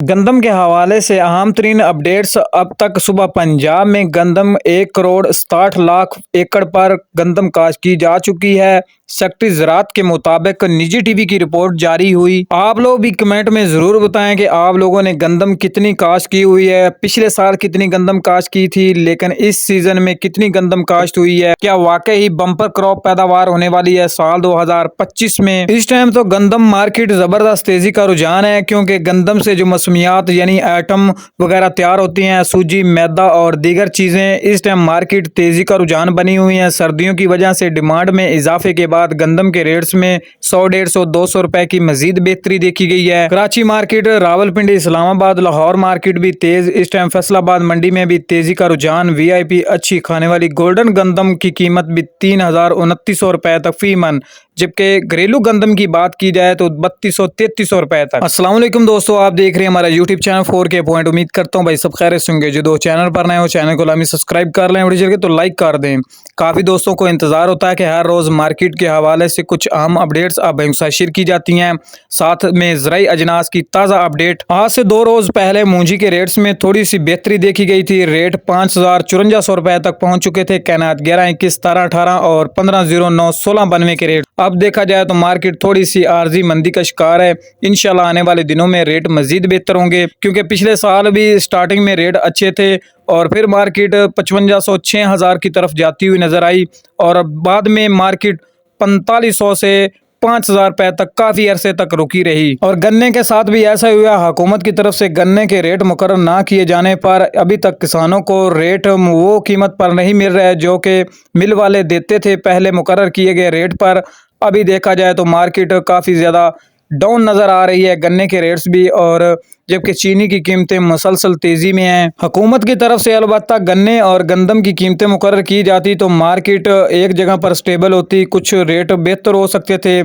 गंदम के हवाले से अहम तरीन अपडेट्स। अब तक सुबह पंजाब में गंदम 1 करोड़ 60 लाख एकड़ पर गंदम काश्त की जा चुकी है। सेक्रेटरी ज़राअत के मुताबिक निजी टीवी की रिपोर्ट जारी हुई। आप लोग भी कमेंट में ज़रूर बताएं कि आप लोगों ने गंदम कितनी काश्त की हुई है, पिछले साल कितनी गंदम काश्त की थी, लेकिन इस सीज़न में कितनी गंदम काश्त हुई है। क्या वाकई ही बम्पर क्रॉप पैदावार होने वाली है साल 2025 में। इस टाइम तो गंदम मार्केट ज़बरदस्त तेज़ी का रुझान है, क्योंकि गंदम से जो मौसमियात यानी आइटम वगैरह तैयार होती हैं, सूजी, मैदा और दीगर चीज़ें, इस टाइम मार्केट तेज़ी का रुझान बनी हुई है। सर्दियों की वजह से डिमांड में इजाफे के बाद गंदम के रेट्स में 100, 150, 200 रुपए की मजीद बेहतरी देखी गई है। कराची मार्केट, रावलपिंडी, इस्लामाबाद, लाहौर मार्केट भी तेज। इस टाइम फैसलाबाद मंडी में भी तेजी का रुझान। वीआईपी अच्छी खाने वाली गोल्डन गंदम की कीमत भी 3,000-2,900 रुपए तक फी मन, जबकि घरेलू गंदम की बात की जाए तो 3,200-3,300 रुपए तक। अस्सलाम वालेकुम दोस्तों, आप देख रहे हैं हमारा यूट्यूब चैनल 4K पॉइंट। उम्मीद करता हूँ भाई सब खैरियत से होंगे। जो दोस्त चैनल पर नए हो, चैनल को लाजमी सब्सक्राइब कर लें, वीडियो तो लाइक कर दें। काफ़ी दोस्तों को इंतजार होता है कि हर रोज़ मार्केट के हवाले से कुछ अहम अपडेट्स आप भाइयों से शेयर की जाती हैं, साथ में ज़राई अजनास की ताज़ा अपडेट। आज से 2 रोज़ पहले मूंजी के रेट्स में थोड़ी सी बेहतरी देखी गई थी। रेट 5,054 रुपए तक पहुंच चुके थे। कैनात 11, 21, 17, 18 और 15,09, 16,92 के रेट। अब देखा जाए तो मार्केट थोड़ी सी आर्जी मंदी का शिकार है। इंशाल्लाह आने वाले दिनों में रेट मजीद बेहतर होंगे, क्योंकि पिछले साल भी स्टार्टिंग में रेट अच्छे थे और फिर मार्केट 5500, 6000 की तरफ जाती हुई नजर आई और बाद में मार्केट 4500 से 5,000 रुपए तक काफ़ी अरसे तक रुकी रही। और गन्ने के साथ भी ऐसा हुआ। हुकूमत की तरफ से गन्ने के रेट मुकर्रर ना किए जाने पर अभी तक किसानों को रेट वो कीमत पर नहीं मिल रहा है जो कि मिल वाले देते थे पहले मुकर्रर किए गए रेट पर। अभी देखा जाए तो मार्केट काफ़ी ज़्यादा डाउन नज़र आ रही है, गन्ने के रेट्स भी, और जबकि चीनी की कीमतें मुसलसल तेज़ी में हैं। हुकूमत की तरफ से अलबत्ता गन्ने और गंदम की कीमतें मुकर्रर की जाती तो मार्केट एक जगह पर स्टेबल होती, कुछ रेट बेहतर हो सकते थे।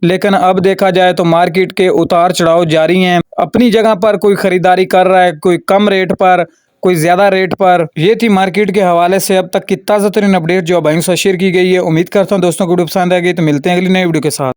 लेकिन अब देखा जाए तो मार्केट के उतार चढ़ाव जारी हैं। अपनी जगह पर कोई ख़रीदारी कर रहा है, कोई कम रेट पर, कोई ज़्यादा रेट पर। ये थी मार्केट के हवाले से अब तक की ताज़ा तरीन अपडेट जो भाइयों से शेयर की गई है। उम्मीद करता हूँ दोस्तों को वीडियो पसंद आएगी। तो मिलते हैं अगली नई वीडियो के साथ।